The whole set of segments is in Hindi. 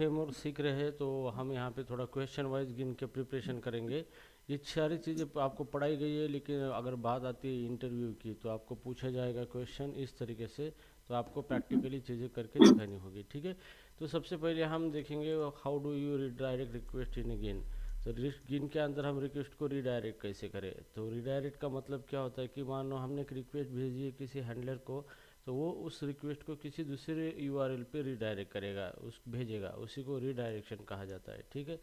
फ्रेमवर्क सीख रहे हैं तो हम यहाँ पे थोड़ा क्वेश्चन वाइज गिन के प्रिपरेशन करेंगे। ये सारी चीज़ें आपको पढ़ाई गई है, लेकिन अगर बात आती है इंटरव्यू की तो आपको पूछा जाएगा क्वेश्चन इस तरीके से, तो आपको प्रैक्टिकली चीज़ें करके दिखानी होगी। ठीक है, तो सबसे पहले हम देखेंगे how do you redirect request in गिन। तो गिन के अंदर हम रिक्वेस्ट को रीडायरेक्ट कैसे करें। तो रीडायरेक्ट का मतलब क्या होता है कि मान लो हमने एक रिक्वेस्ट भेजी है किसी हैंडलर को, तो वो उस रिक्वेस्ट को किसी दूसरे यूआरएल पे रीडायरेक्ट करेगा, उस भेजेगा, उसी को रीडायरेक्शन कहा जाता है। ठीक है,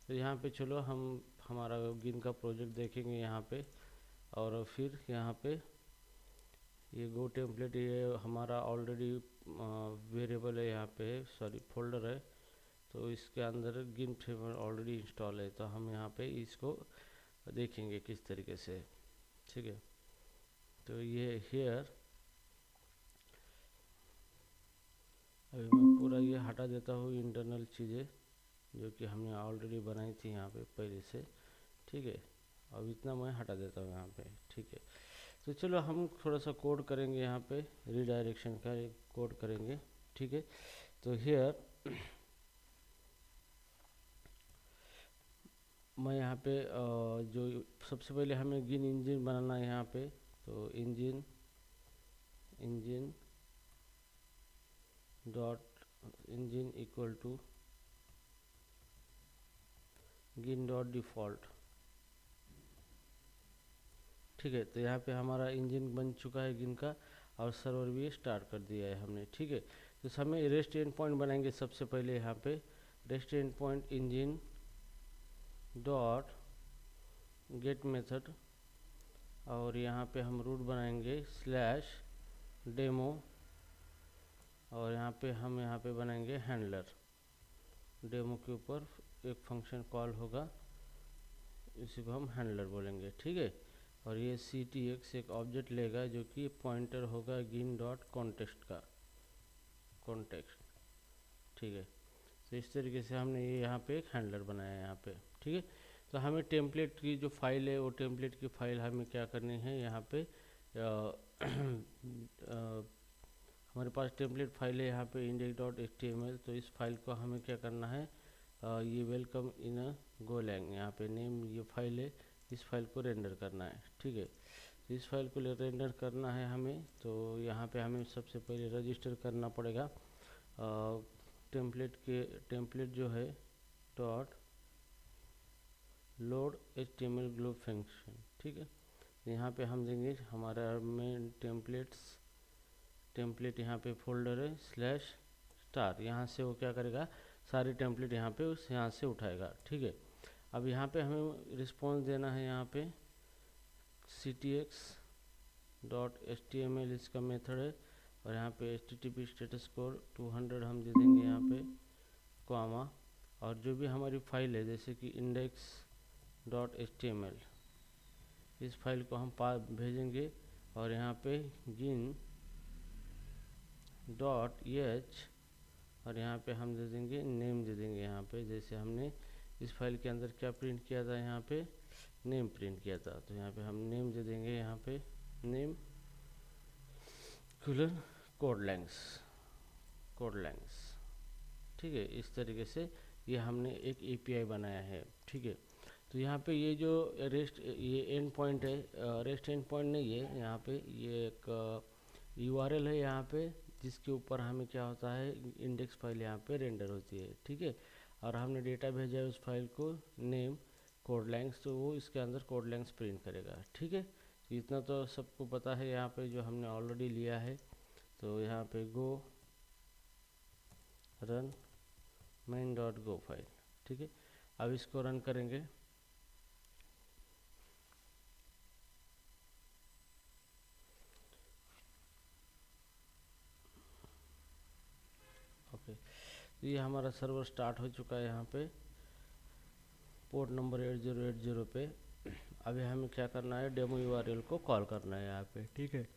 तो यहाँ पे चलो हम हमारा गिन का प्रोजेक्ट देखेंगे यहाँ पे, और फिर यहाँ पे ये गो टेम्पलेट ये हमारा ऑलरेडी वेरिएबल है, यहाँ पे सॉरी फोल्डर है, तो इसके अंदर गिन फ्रेमवर्क ऑलरेडी इंस्टॉल है, तो हम यहाँ पे इसको देखेंगे किस तरीके से। ठीक है, तो ये हेयर अभी मैं पूरा ये हटा देता हूँ इंटरनल चीज़ें जो कि हमने ऑलरेडी बनाई थी यहाँ पे पहले से। ठीक है, अब इतना मैं हटा देता हूँ यहाँ पे। ठीक है, तो चलो हम थोड़ा सा कोड करेंगे यहाँ पे, रीडायरेक्शन का एक कोड करेंगे। ठीक है, तो हियर मैं यहाँ पे जो सबसे पहले हमें गिन इंजन बनाना है यहाँ पे, तो engine dot engine equal to Gin dot default. ठीक है, तो यहाँ पे हमारा इंजन बन चुका है गिन का, और सर्वर भी स्टार्ट कर दिया है हमने। ठीक है, तो हमें रेस्ट एंड पॉइंट बनाएंगे सबसे पहले यहाँ पे, rest and point engine dot get method, और यहाँ पे हम रूट बनाएंगे स्लैश डेमो, और यहाँ पे हम यहाँ पे बनाएंगे हैंडलर। डेमो के ऊपर एक फंक्शन कॉल होगा, इसी को हम हैंडलर बोलेंगे। ठीक है, और ये ctx एक ऑब्जेक्ट लेगा जो कि पॉइंटर होगा गिन डॉट कॉन्टेक्स्ट का कॉन्टेक्स्ट। ठीक है, तो इस तरीके से हमने ये यहाँ पे एक हैंडलर बनाया है यहाँ पे। ठीक है, तो हमें टेम्पलेट की जो फाइल है वो टेम्पलेट की फाइल हमें क्या करनी है यहाँ पे हमारे पास टेम्पलेट फाइल है यहाँ पे index.html, तो इस फाइल को हमें क्या करना है, ये वेलकम इन अ गोलैंग यहाँ पे नेम ये फाइल है, इस फाइल को रेंडर करना है। ठीक है, तो इस फाइल को रेंडर करना है हमें, तो यहाँ पे हमें सबसे पहले रजिस्टर करना पड़ेगा टेम्पलेट जो है dot load HTML globe function. ठीक है, यहाँ पे हम देंगे हमारा में टेम्पलेट यहाँ पे फोल्डर है स्लैश स्टार, यहाँ से वो क्या करेगा सारे टेम्पलेट यहाँ पे यहाँ से उठाएगा। ठीक है, अब यहाँ पे हमें रिस्पॉन्स देना है, यहाँ पे ctx डॉट HTML इसका मेथड है, और यहाँ पे HTTP स्टेटस कोड 200 हम दे देंगे यहाँ पे कॉमा, और जो भी हमारी फाइल है जैसे कि index.html इस फाइल को हम भेजेंगे, और यहाँ पे गिन डॉट एच, और यहाँ पे हम दे देंगे नेम दे देंगे यहाँ पे, जैसे हमने इस फाइल के अंदर क्या प्रिंट किया था, यहाँ पे नेम प्रिंट किया था, तो यहाँ पे हम नेम दे देंगे यहाँ पे नेम कोड लेंग्स। ठीक है, इस तरीके से ये हमने एक API बनाया है। ठीक है, तो यहाँ पे ये जो ये एंड पॉइंट है, रेस्ट एंड पॉइंट नहीं है, यहाँ पे ये एक URL है यहाँ पे, जिसके ऊपर हमें क्या होता है इंडेक्स फाइल यहाँ पे रेंडर होती है। ठीक है, और हमने डेटा भेजा है उस फाइल को नेम कोड लेंग्स, तो वो इसके अंदर कोड लेंग्स प्रिंट करेगा। ठीक है, तो इतना तो सबको पता है यहाँ पे जो हमने ऑलरेडी लिया है। तो यहाँ पे गो रन main.go फाइल। ठीक है, अब इसको रन करेंगे। ओके, तो ये हमारा सर्वर स्टार्ट हो चुका है यहाँ पे पोर्ट नंबर 8080 पे। अभी हमें क्या करना है, डेमो URL को कॉल करना है यहाँ पे। ठीक है,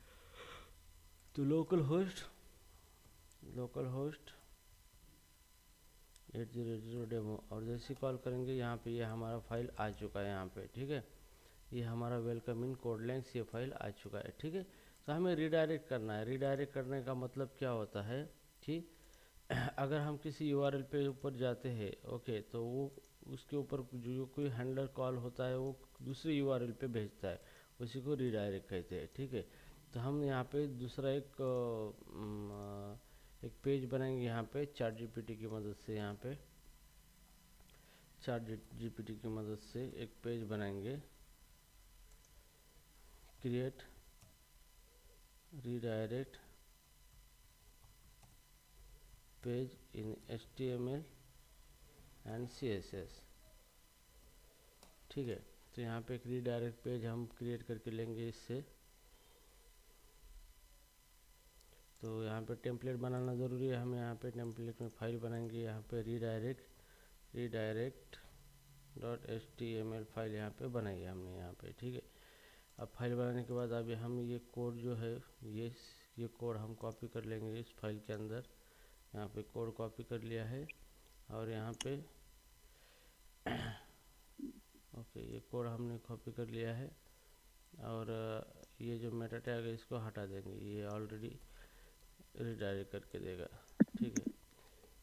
तो लोकल होस्ट 8080 डेमो, और जैसे कॉल करेंगे यहाँ पे ये हमारा फाइल आ चुका है यहाँ पे। ठीक है, ये हमारा वेलकम इन कोड लेंग्स ये फाइल आ चुका है। ठीक है, तो हमें रीडायरेक्ट करना है। रीडायरेक्ट करने का मतलब क्या होता है कि अगर हम किसी यूआरएल पे ऊपर जाते हैं, ओके, तो वो उसके ऊपर जो कोई हैंडलर कॉल होता है वो दूसरे यूआरएल पे भेजता है, उसी को रीडायरेक्ट कहते हैं, ठीक है। तो हम यहाँ पे दूसरा एक पेज बनाएंगे यहाँ पे चैट जीपीटी की मदद से। यहाँ पे चैट जीपीटी की मदद से एक पेज बनाएंगे, create redirect page in HTML and CSS, ठीक है। तो यहाँ पे एक रीडायरेक्ट पेज हम क्रिएट करके लेंगे इससे। तो यहाँ पे टेम्पलेट बनाना ज़रूरी है, हम यहाँ पे टेम्पलेट में फाइल बनाएंगे, यहाँ पे रीडायरेक्ट .html फाइल यहाँ पे बनाई है हमने यहाँ पे, ठीक है। अब फाइल बनाने के बाद अभी हम ये कोड जो है ये कोड हम कॉपी कर लेंगे इस फाइल के अंदर। यहाँ पे कोड कॉपी कर लिया है और यहाँ पे ओके, ये कोड हमने कॉपी कर लिया है और ये जो मेटा टैग है इसको हटा देंगे, ये ऑलरेडी रीडायरेक्ट करके देगा, ठीक है।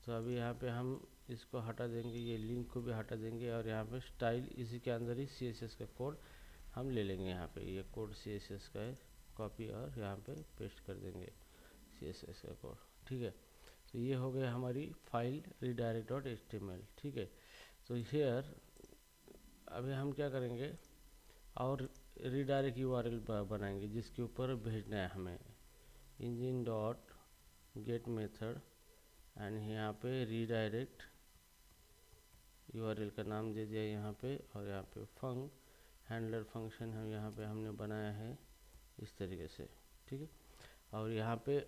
तो अभी यहाँ पे हम इसको हटा देंगे, ये लिंक को भी हटा देंगे और यहाँ पे स्टाइल इसी के अंदर ही CSS का कोड हम ले लेंगे। यहाँ पे ये कोड CSS का है, कॉपी और यहाँ पे पेस्ट कर देंगे CSS का कोड, ठीक है। तो ये हो गया हमारी फाइल redirect.html, ठीक है। तो हियर अभी हम क्या करेंगे और रीडायरेक्ट यूआरएल बनाएंगे जिसके ऊपर भेजना है हमें, engine dot get method and यहाँ पे रीडायरेक्ट यूआरएल का नाम दे दिया यहाँ पे, और यहाँ पे हैंडलर फंक्शन हम यहाँ पे हमने बनाया है इस तरीके से, ठीक है। और यहाँ पे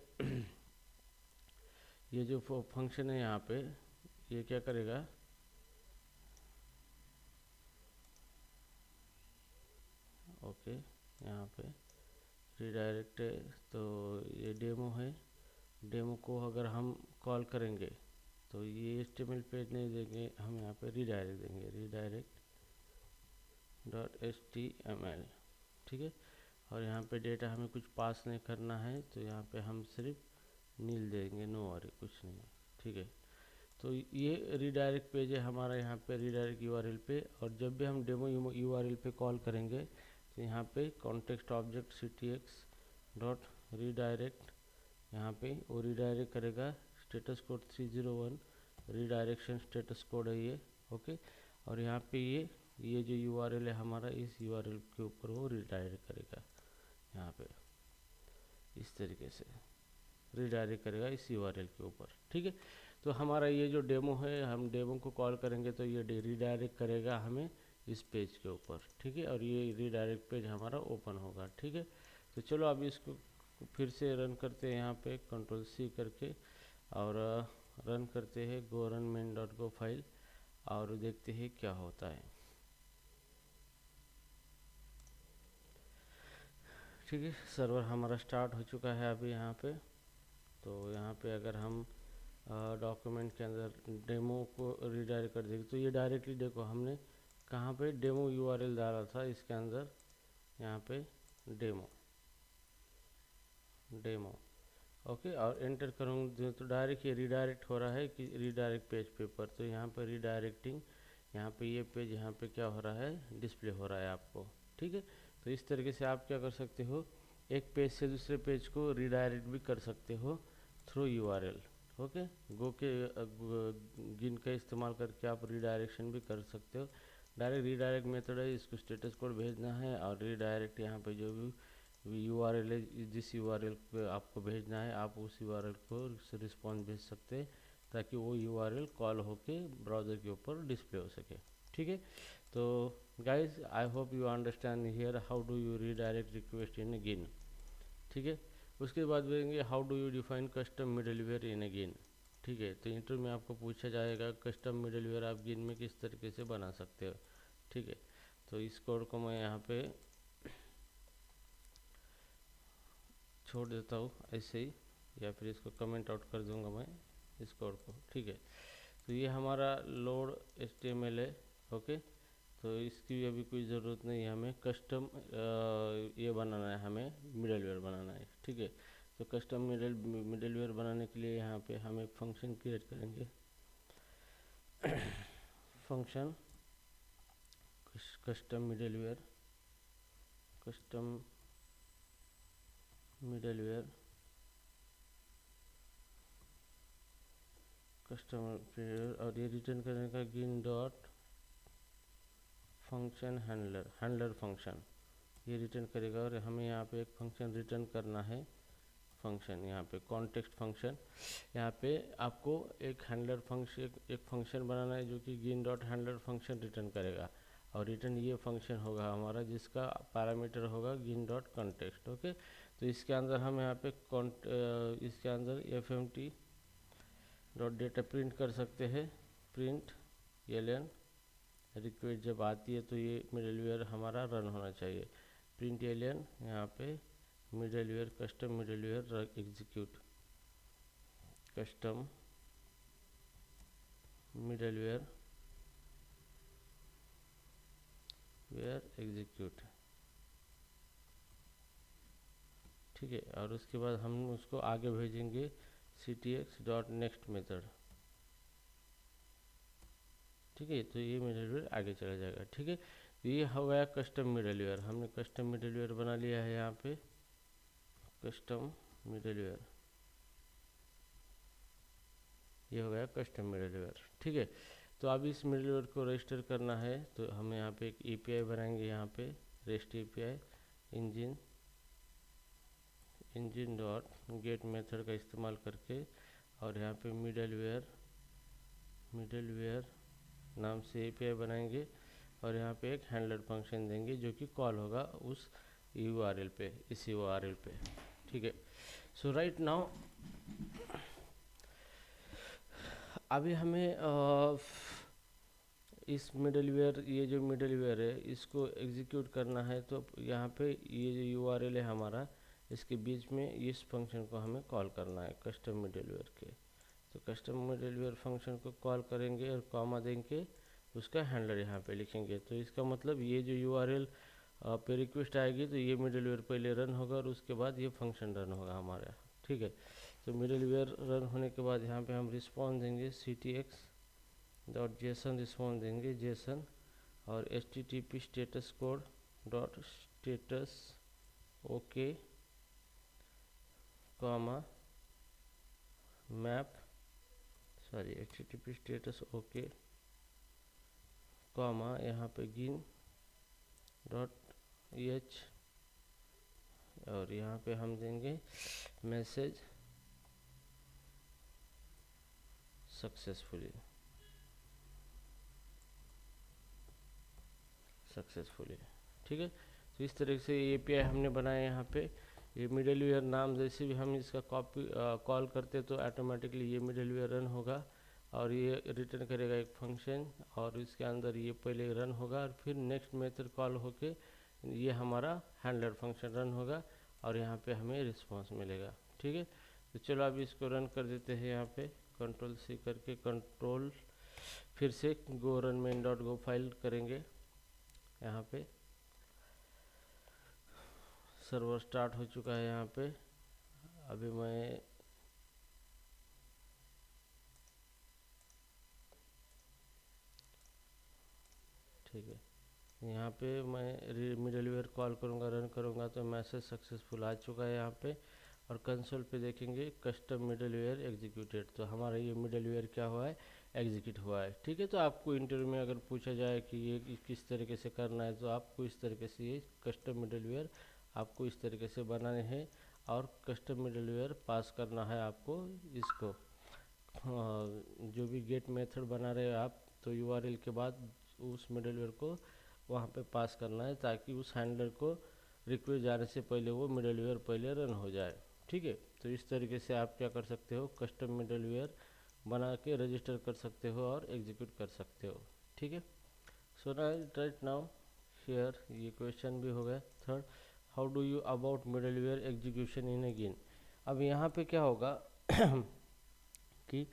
ये जो फंक्शन है यहाँ पे ये क्या करेगा, ओके, यहाँ पे रीडायरेक्ट है तो ये डेमो है, डेमो को अगर हम कॉल करेंगे तो ये HTML पेज नहीं देंगे, हम यहाँ पे रीडायरेक्ट देंगे, रीडायरेक्ट.html, ठीक है। और यहाँ पे डेटा हमें कुछ पास नहीं करना है, तो यहाँ पे हम सिर्फ नील देंगे, नो और कुछ नहीं, ठीक है। तो ये रीडायरेक्ट पेज है हमारा यहाँ पे रीडायरेक्ट यूआरएल पे, और जब भी हम डेमो यूआरएल पे कॉल करेंगे तो यहाँ पे context object ctx dot redirect, यहाँ पे वो रीडायरेक्ट करेगा status code 301, redirection status code है ये, ओके। और यहाँ पे ये जो यूआरएल है हमारा, इस यूआरएल के ऊपर वो रीडायरेक्ट करेगा, यहाँ पे इस तरीके से रीडायरेक्ट करेगा इस यूआरएल के ऊपर, ठीक है। तो हमारा ये जो डेमो है, हम डेमो को कॉल करेंगे तो ये रीडायरेक्ट करेगा हमें इस पेज के ऊपर, ठीक है। और ये रीडायरेक्ट पेज हमारा ओपन होगा, ठीक है। तो चलो अभी इसको फिर से रन करते हैं, यहाँ पे Ctrl+C करके और रन करते हैं go run main.go फाइल और देखते हैं क्या होता है, ठीक है। सर्वर हमारा स्टार्ट हो चुका है अभी यहाँ पे। तो यहाँ पे अगर हम डॉक्यूमेंट के अंदर डेमो को रीडायरेक्ट कर देंगे तो ये डायरेक्टली देखो हमने कहाँ पे डेमो यूआरएल डाला था, इसके अंदर यहाँ पे डेमो ओके, और एंटर करूँगा तो डायरेक्ट ये रीडायरेक्ट हो रहा है कि रीडायरेक्ट पेज पे पर। तो यहाँ पे रीडायरेक्टिंग, यहाँ पे ये पेज यहाँ पे क्या हो रहा है, डिस्प्ले हो रहा है आपको, ठीक है। तो इस तरीके से आप क्या कर सकते हो, एक पेज से दूसरे पेज को रीडायरेक्ट भी कर सकते हो थ्रू यूआरएल, ओके। गो के गिन का इस्तेमाल करके आप रीडायरेक्शन भी कर सकते हो। डायरेक्ट रीडायरेक्ट मेथड है, इसको स्टेटस कोड भेजना है और रीडायरेक्ट यहाँ पे जो भी यूआरएल है, जिस यूआरएल पे आपको भेजना है आप उस यूआरएल को रिस्पॉन्स भेज सकते हैं ताकि वो यूआरएल कॉल होके ब्राउज़र के ऊपर डिस्प्ले हो सके, ठीक है। तो guys I hope you understand here how do you redirect request in Gin, ठीक है। उसके बाद देखेंगे how do you define custom middleware in Gin, ठीक है। तो इंटरव्यू में आपको पूछा जाएगा कस्टम मिडलवेयर आप गिन में किस तरीके से बना सकते हो, ठीक है। तो इस कोड को मैं यहाँ पे छोड़ देता हूँ ऐसे ही, या फिर इसको कमेंट आउट कर दूंगा मैं इस कोड को, ठीक है। तो ये हमारा लोड HTML है, ओके। तो इसकी भी अभी कोई ज़रूरत नहीं है, हमें कस्टम ये बनाना है, हमें मिडलवेयर बनाना है, ठीक है। तो कस्टम मिडलवेयर बनाने के लिए यहाँ पे हम एक फंक्शन क्रिएट करेंगे। फंक्शन कस्टम मिडलवेयर और ये रिटर्न करने का गिन डॉट फंक्शन हैंडलर फंक्शन ये रिटर्न करेगा। और हमें यहाँ पे एक फंक्शन रिटर्न करना है, फंक्शन यहाँ पे कॉन्टेक्स्ट फंक्शन। यहाँ पे आपको एक हैंडलर फंक्शन एक फंक्शन बनाना है जो कि गिन डॉट हैंडलर फंक्शन रिटर्न करेगा, और रिटर्न ये फंक्शन होगा हमारा जिसका पैरामीटर होगा गिन डॉट कॉन्टेक्स्ट। ओके, तो इसके अंदर हम यहाँ पे इसके अंदर fmt डॉट डेटा प्रिंट कर सकते हैं। प्रिंट ln रिक्वेस्ट जब आती है तो ये मिडलवेयर हमारा रन होना चाहिए। प्रिंट ln यहाँ पे middleware custom middleware execute, custom middleware execute, ठीक है। और उसके बाद हम उसको आगे भेजेंगे ctx डॉट नेक्स्ट मेथड, ठीक है। तो ये मिडलवेयर आगे चला जाएगा, ठीक है। तो ये हो गया कस्टम मिडलवेयर, हमने कस्टम मिडलवेयर बना लिया है। यहाँ पे कस्टम मिडलवेयर, ये हो गया कस्टम मिडलवेयर, ठीक है। तो अब इस मिडलवेयर को रजिस्टर करना है, तो हम यहाँ पे एक API बनाएंगे। यहाँ पे rest API engine dot get method का इस्तेमाल करके, और यहाँ पे मिडलवेयर नाम से API बनाएंगे, और यहाँ पे एक हैंडलर फंक्शन देंगे जो कि कॉल होगा उस URL पे, इस URL पे, ठीक है। सो राइट नाउ अभी हमें इस मिडलवेयर, ये जो मिडलवेयर है इसको एग्जीक्यूट करना है। तो यहाँ पे ये जो URL है हमारा, इसके बीच में इस फंक्शन को हमें कॉल करना है कस्टम मिडलवेयर के। तो कस्टम मिडलवेयर फंक्शन को कॉल करेंगे और कॉमा देंगे, उसका हैंडलर यहाँ पे लिखेंगे। तो इसका मतलब ये जो URL पे रिक्वेस्ट आएगी तो ये मिडलवेयर पहले रन होगा और उसके बाद ये फंक्शन रन होगा हमारा, ठीक है। तो मिडलवेयर रन होने के बाद यहाँ पे हम रिस्पॉन्स देंगे ctx डॉट जेसन, रिस्पॉन्स देंगे जेसन, और http status code dot status okay comma map, sorry http status okay comma यहाँ पे गिन डॉट h, और यहाँ पे हम देंगे मैसेज सक्सेसफुली, ठीक है। तो इस तरह से API हमने बनाया यहाँ पे। ये मिडलवेयर नाम जैसे भी हम इसका कॉल करते तो ऑटोमेटिकली ये मिडलवेयर रन होगा, और ये रिटर्न करेगा एक फंक्शन, और इसके अंदर ये पहले रन होगा और फिर नेक्स्ट मेथड कॉल होके ये हमारा हैंडलर फंक्शन रन होगा, और यहाँ पे हमें रिस्पांस मिलेगा, ठीक है। तो चलो अभी इसको रन कर देते हैं। यहाँ पे Ctrl+C करके कंट्रोल फिर से गो रन मेन डॉट गो फाइल करेंगे। यहाँ पे सर्वर स्टार्ट हो चुका है। यहाँ पे अभी मैं ठीक है, यहाँ पे मैं मिडलवेयर कॉल करूँगा, रन करूँगा तो मैसेज सक्सेसफुल आ चुका है यहाँ पे। और कंसोल पे देखेंगे कस्टम मिडलवेयर एग्जीक्यूटेड, तो हमारा ये मिडलवेयर क्या हुआ है, एग्जीक्यूट हुआ है, ठीक है। तो आपको इंटरव्यू में अगर पूछा जाए कि ये किस तरीके से करना है, तो आपको इस तरीके से ये कस्टम मिडलवेयर आपको इस तरीके से बनाने हैं, और कस्टम मिडलवेयर पास करना है आपको इसको, जो भी गेट मेथड बना रहे आप, तो URL के बाद उस मिडलवेयर को वहाँ पे पास करना है, ताकि उस हैंडलर को रिक्वेस्ट जाने से पहले वो मिडलवेयर पहले रन हो जाए, ठीक है। तो इस तरीके से आप क्या कर सकते हो, कस्टम मिडलवेयर बना के रजिस्टर कर सकते हो और एग्जीक्यूट कर सकते हो, ठीक है। सो राइट नाउ हियर ये क्वेश्चन भी हो गया। Third, how do you about middleware execution in a Gin. अब यहाँ पे क्या होगा कि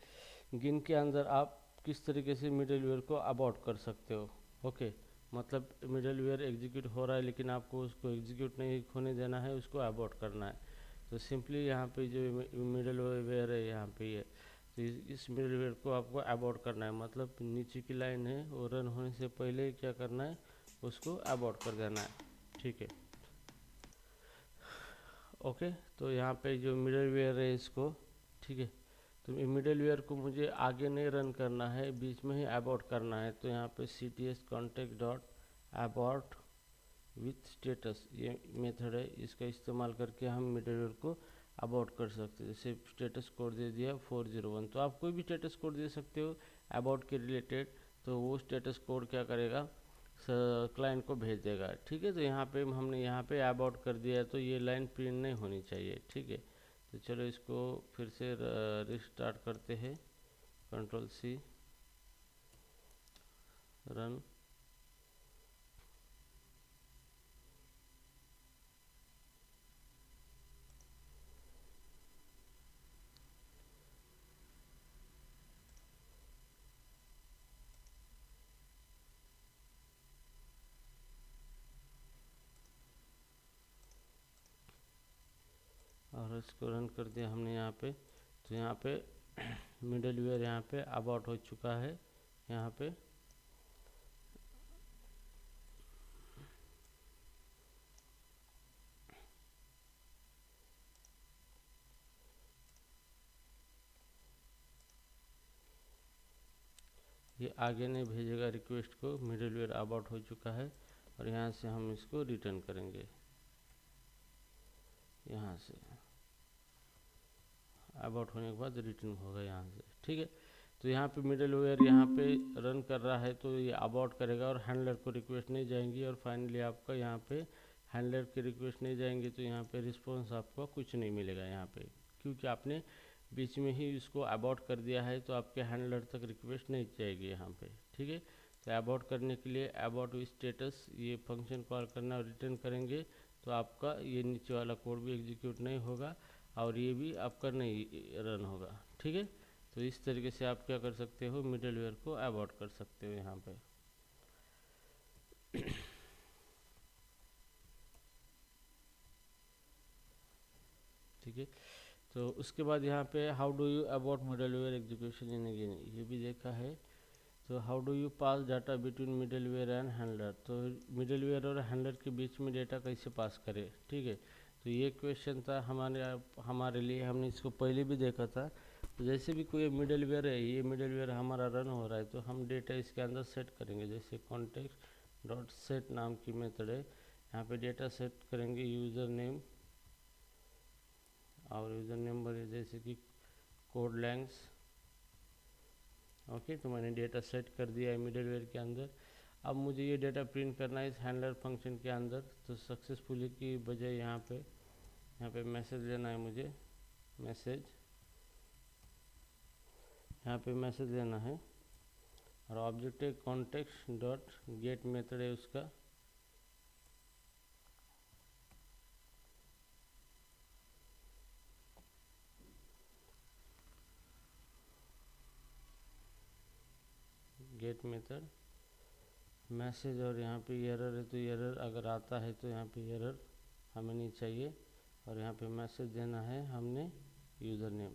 गिन के अंदर आप किस तरीके से मिडलवेयर को अबाउट कर सकते हो। ओके, मतलब मिडलवेयर एग्जीक्यूट हो रहा है लेकिन आपको उसको एग्जीक्यूट नहीं होने देना है, उसको अबाउट करना है। तो सिंपली यहाँ पे जो मिडल वेयर है यहाँ पे ये, तो इस मिडल वेयर को आपको अबॉर्ट करना है, मतलब नीचे की लाइन है वो रन होने से पहले क्या करना है, उसको अबॉर्ट कर देना है। ठीक है, ओके। तो यहाँ पे जो मिडल वेयर है इसको, ठीक है, तो मिडल वेयर को मुझे आगे नहीं रन करना है, बीच में ही अबॉर्ट करना है। तो यहाँ पे cts context dot abort with status ये मेथड है, इसका इस्तेमाल करके हम मिडलवेयर को अबॉर्ट कर सकते हैं। जैसे स्टेटस कोड दे दिया 401, तो आप कोई भी स्टेटस कोड दे सकते हो अबॉर्ट के रिलेटेड, तो वो स्टेटस कोड क्या करेगा, क्लाइंट को भेज देगा। ठीक है, तो यहाँ पे हमने यहाँ पे अबॉर्ट कर दिया है, तो ये लाइन प्रिंट नहीं होनी चाहिए। ठीक है, तो चलो इसको फिर से रिस्टार्ट करते हैं, Ctrl+C रन। और इसको रन कर दिया हमने यहाँ पे, तो यहाँ पे मिडल वेयर यहाँ पे अबॉर्ट हो चुका है। यहाँ पे ये आगे नहीं भेजेगा रिक्वेस्ट को, मिडल वेयर अबॉर्ट हो चुका है। और यहाँ से हम इसको रिटर्न करेंगे, यहाँ से अबॉर्ट होने के बाद रिटर्न होगा यहाँ से। ठीक है, तो यहाँ पे मिडल वेयर यहाँ पे रन कर रहा है, तो ये अबॉर्ट करेगा और हैंडलर को रिक्वेस्ट नहीं जाएंगी, और फाइनली आपका यहाँ पे हैंडलर की रिक्वेस्ट नहीं जाएंगी, तो यहाँ पे रिस्पॉन्स आपको कुछ नहीं मिलेगा यहाँ पे, क्योंकि आपने बीच में ही इसको अबॉर्ट कर दिया है, तो आपके हैंडलर तक रिक्वेस्ट नहीं जाएगी यहाँ पे। ठीक है, तो अबॉर्ट करने के लिए अबॉर्ट विथ स्टेटस ये फंक्शन कॉल करना और रिटर्न करेंगे, तो आपका ये नीचे वाला कोड भी एग्जीक्यूट नहीं होगा और ये भी आपका नहीं रन होगा। ठीक है, तो इस तरीके से आप क्या कर सकते हो, मिडल वेयर को अबॉर्ट कर सकते हो यहाँ पे। ठीक है, तो उसके बाद यहाँ पे how do you abort middleware execution in again, ये भी देखा है। तो how do you pass data between middleware and handler, तो मिडल वेयर और हैंडलर के बीच में डेटा कैसे पास करें। ठीक है, तो ये क्वेश्चन था हमारे लिए, हमने इसको पहले भी देखा था। तो जैसे भी कोई मिडल वेयर है, ये मिडल वेयर हमारा रन हो रहा है, तो हम डेटा इसके अंदर सेट करेंगे। जैसे कॉन्टेक्स्ट डॉट सेट नाम की मेथड है, यहाँ पे डेटा सेट करेंगे यूज़र नेम, और यूज़र नेम जैसे कि कोड लेंग्थ। ओके, तो मैंने डेटा सेट कर दिया है मिडल वेयर के अंदर। अब मुझे ये डेटा प्रिंट करना है इस हैंडलर फंक्शन के अंदर, तो सक्सेसफुली की बजाय यहाँ पे मैसेज लेना है मुझे, मैसेज, यहाँ पे मैसेज लेना है। और ऑब्जेक्ट है कॉन्टेक्स्ट डॉट गेट मेथड है उसका, गेट मेथड मैसेज, और यहाँ पे एरर है, तो एरर अगर आता है तो यहाँ पे एरर हमें नहीं चाहिए। और यहाँ पे मैसेज देना है हमने यूज़र नेम।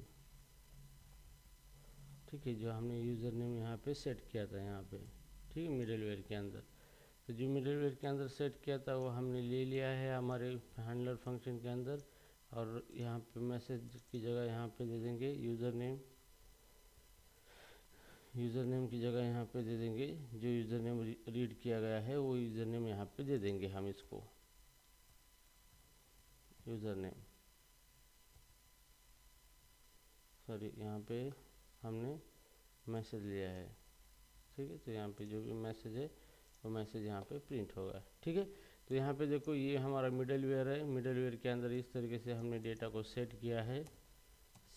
ठीक है, जो हमने यूज़र नेम यहाँ पे सेट किया था यहाँ पे, ठीक है, मिडल वेयर के अंदर। तो जो मिडल वेयर के अंदर सेट किया था वो हमने ले लिया है हमारे हैंडलर फंक्शन के अंदर। और यहाँ पे मैसेज की जगह यहाँ पे दे देंगे यूज़र नेम, यूज़र नेम की जगह यहाँ पे दे देंगे जो यूज़र नेम रीड किया गया है, वो यूज़र नेम यहाँ पे दे देंगे हम इसको, यूज़र नेम, सॉरी यहाँ पे हमने मैसेज लिया है। ठीक है, तो यहाँ पे जो भी मैसेज है वो मैसेज यहाँ पे प्रिंट होगा। ठीक है, तो यहाँ पे देखो ये हमारा मिडल वेयर है, मिडल वेयर के अंदर इस तरीके से हमने डेटा को सेट किया है,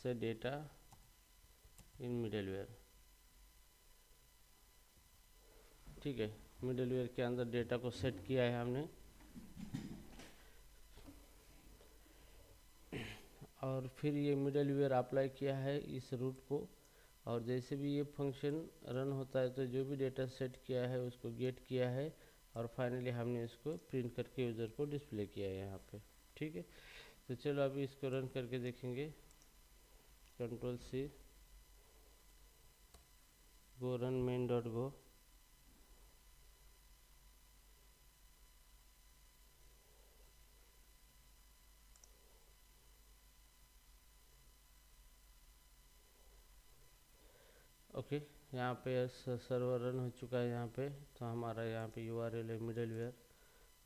set data in middleware. ठीक है, मिडल वेयर के अंदर डेटा को सेट किया है हमने, और फिर ये मिडल वेयर अप्लाई किया है इस रूट को। और जैसे भी ये फंक्शन रन होता है, तो जो भी डेटा सेट किया है उसको गेट किया है, और फाइनली हमने इसको प्रिंट करके यूज़र को डिस्प्ले किया है यहाँ पे। ठीक है, तो चलो अभी इसको रन करके देखेंगे। Control C, go run main dot go. Okay, यहाँ पे सर्वर रन हो चुका है यहाँ पे। तो हमारा यहाँ पे URL है मिडलवेयर,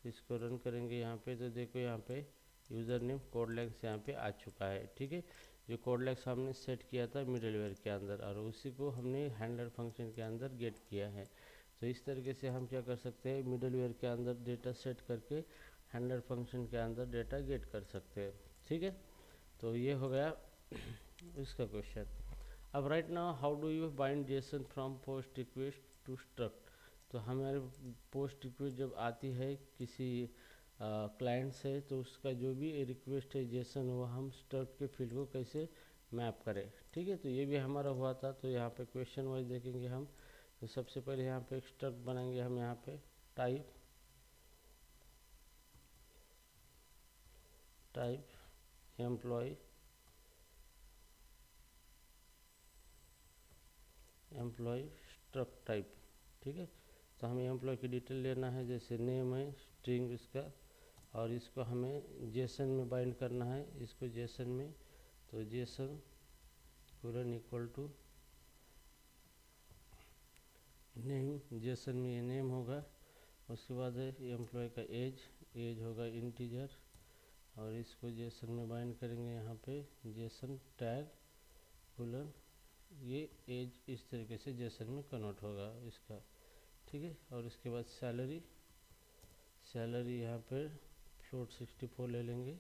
इसको रन करेंगे यहाँ पे। तो देखो यहाँ पे यूज़र नेम कोडलेक्स यहाँ पे आ चुका है। ठीक है, जो कोडलेक्स हमने सेट किया था मिडलवेयर के अंदर, और उसी को हमने हैंडलर फंक्शन के अंदर गेट किया है। तो इस तरीके से हम क्या कर सकते हैं, मिडलवेयर के अंदर डेटा सेट करके हैंडलर फंक्शन के अंदर डेटा गेट कर सकते हैं। ठीक है, तो ये हो गया इसका क्वेश्चन। अब right now how do you bind JSON from post request to struct. तो हमारे पोस्ट रिक्वेस्ट जब आती है किसी क्लाइंट से, तो उसका जो भी रिक्वेस्ट है जेसन, वो हम स्ट्रक्ट के फील्ड को कैसे मैप करें। ठीक है, तो ये भी हमारा हुआ था। तो यहाँ पे क्वेश्चन वाइज देखेंगे हम। तो सबसे पहले यहाँ पे एक स्ट्रक्ट बनाएंगे हम। यहाँ पे टाइप एम्प्लॉय स्ट्रक्ट टाइप। ठीक है, तो हमें एम्प्लॉय की डिटेल लेना है, जैसे नेम है, स्ट्रिंग इसका, और इसको हमें जेसन में बाइंड करना है, इसको जेसन में। तो जेसन पूरन इक्वल टू नेम, जेसन में ये नेम होगा। उसके बाद है एम्प्लॉय का एज होगा इंटीजर, और इसको जेसन में बाइंड करेंगे यहाँ पे जेसन टैग पुलन, ये एज इस तरीके से जेसन में कन्वर्ट होगा इसका। ठीक है, और इसके बाद सैलरी यहाँ पे फ्लोट 64 ले लेंगे,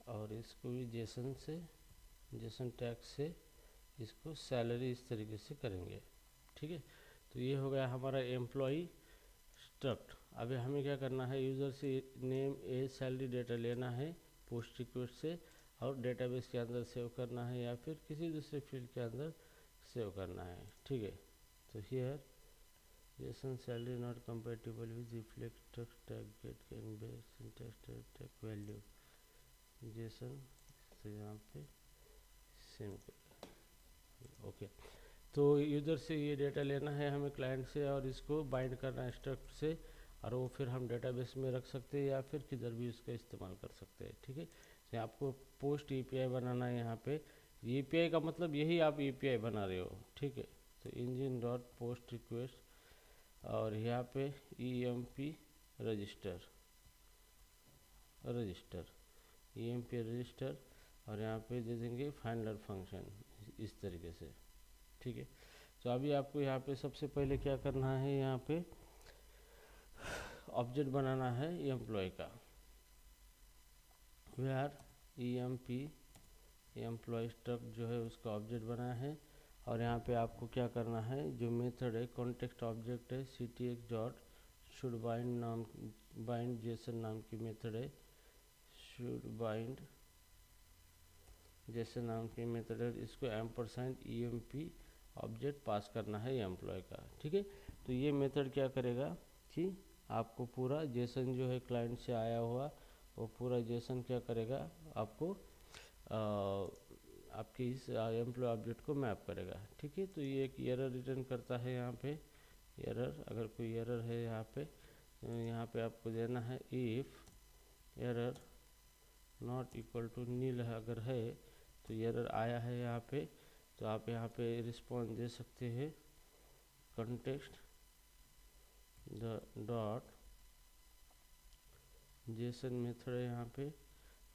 और इसको भी जेसन टैग से इसको सैलरी इस तरीके से करेंगे। ठीक है, तो ये हो गया हमारा एम्प्लॉय स्ट्रक्ट। अभी हमें क्या करना है, यूज़र से नेम एज सैलरी डेटा लेना है पोस्ट रिक्वेस्ट से, और डेटाबेस के अंदर सेव करना है, या फिर किसी दूसरे फील्ड के अंदर सेव करना है। ठीक है, तो here Jason salary not compatible with reflect text tag get can be syntax tag value Jason से यहाँ पे सेम कर। ओके, तो यूज़र से ये डेटा लेना है हमें क्लाइंट से, और इसको बाइंड करना है स्ट्रक्ट से, और वो फिर हम डेटाबेस में रख सकते हैं या फिर किधर भी उसका इस्तेमाल कर सकते हैं। ठीक है, तो आपको पोस्ट API बनाना है यहाँ पे। API का मतलब यही आप API बना रहे हो। ठीक है, तो इंजन डॉट पोस्ट रिक्वेस्ट, और यहाँ पे EMP रजिस्टर और यहाँ पे दे देंगे फाइंडर फंक्शन इस तरीके से। ठीक है, तो अभी आपको यहाँ पे सबसे पहले क्या करना है, यहाँ पे ऑब्जेक्ट बनाना है एम्प्लॉय का, वेयर EMP एम्प्लॉय स्ट्रक्ट जो है उसका ऑब्जेक्ट बना है। और यहाँ पे आपको क्या करना है, जो मेथड है कॉन्टेक्स्ट ऑब्जेक्ट है ctx dot should bind Jason नाम की मेथड है, शुड बाइंड जेसन नाम की मेथड है। इसको $EMP ऑब्जेक्ट पास करना है एम्प्लॉय का। ठीक है, तो ये मेथड क्या करेगा कि आपको पूरा जेसन जो है क्लाइंट से आया हुआ, वो पूरा जेसन क्या करेगा, आपको आपके इस एम्प्लॉय ऑब्जेक्ट को मैप करेगा। ठीक है, तो ये एक एरर रिटर्न करता है यहाँ पे। एरर, अगर कोई एरर है यहाँ पे आपको देना है if error not equal to nil है, अगर है तो एरर आया है यहाँ पे, तो आप यहाँ पे रिस्पॉन्स दे सकते हैं कंटेक्स्ट डॉट जेसन मेथड है यहाँ पे,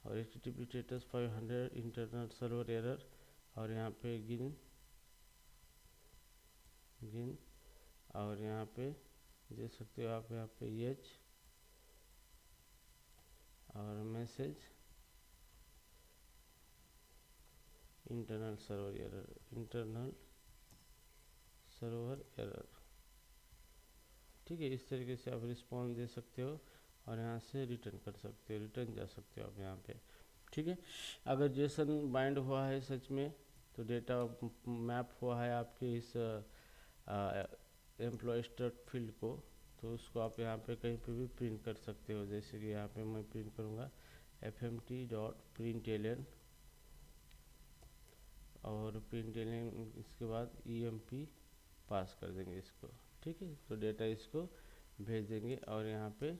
और HTTP status 500 internal server error, और यहाँ पे गिन, और यहाँ पे दे सकते हो आप यहाँ पे एच, और मैसेज इंटरनल सर्वर एरर। ठीक है, इस तरीके से आप रिस्पॉन्स दे सकते हो, और यहाँ से रिटर्न कर सकते हो, रिटर्न जा सकते हो आप यहाँ पे। ठीक है, अगर जेसन बाइंड हुआ है सच में, तो डेटा मैप हुआ है आपके इस एम्प्लॉय स्ट्रक्ट फील्ड को, तो उसको आप यहाँ पे कहीं पे भी प्रिंट कर सकते हो। जैसे कि यहाँ पे मैं प्रिंट करूँगा fmt.println और println इसके बाद emp पास कर देंगे इसको, ठीक है। तो डेटा इसको भेज देंगे और यहाँ पे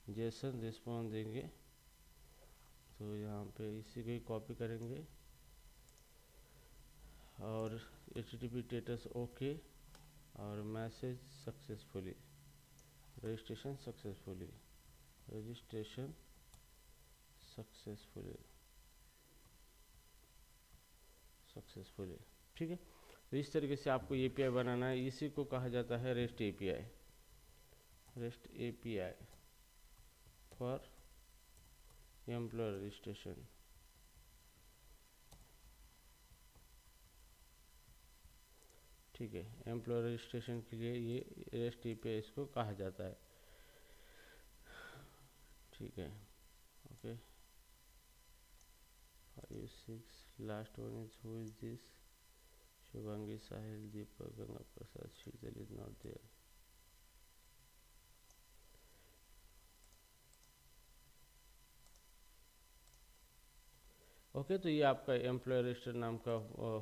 जेसन रिस्पॉन्स देंगे। तो यहाँ पे इसी को ही कॉपी करेंगे और http स्टेटस ओके और message successfully, registration successfully, registration successfully, ठीक है। तो इस तरीके से आपको एपीआई बनाना है। इसी को कहा जाता है REST API, REST API for employee registration. ठीक है, एम्प्लॉय रजिस्ट्रेशन के लिए ये रेस्ट एपीआई इसको कहा जाता है, ठीक है। Okay, 5 6 last one is who is this, Shubhangi, Sahil, Deepak, Ganga Prasad, Sheetal is not there. Okay, तो ये आपका एम्प्लॉय रजिस्टर नाम का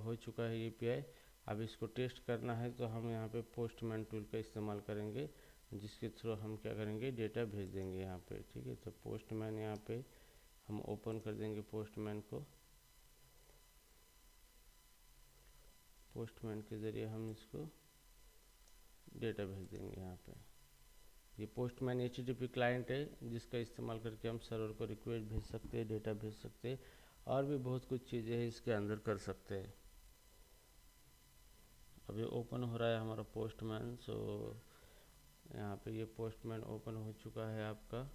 हो चुका है एपीआई। अब इसको टेस्ट करना है तो हम यहाँ पे पोस्टमैन टूल का इस्तेमाल करेंगे, जिसके थ्रू हम क्या करेंगे, डेटा भेज देंगे यहाँ पे, ठीक है। तो पोस्टमैन यहाँ पे हम ओपन कर देंगे पोस्टमैन को, पोस्टमैन के ज़रिए हम इसको डेटा भेज देंगे यहाँ पे। ये पोस्टमैन HTTP क्लाइंट है जिसका इस्तेमाल करके हम सर्वर को रिक्वेस्ट भेज सकते हैं, डेटा भेज सकते हैं और भी बहुत कुछ चीज़ें हैं इसके अंदर कर सकते हैं। अभी ओपन हो रहा है हमारा पोस्टमैन। सो यहाँ पे ये पोस्टमैन ओपन हो चुका है आपका।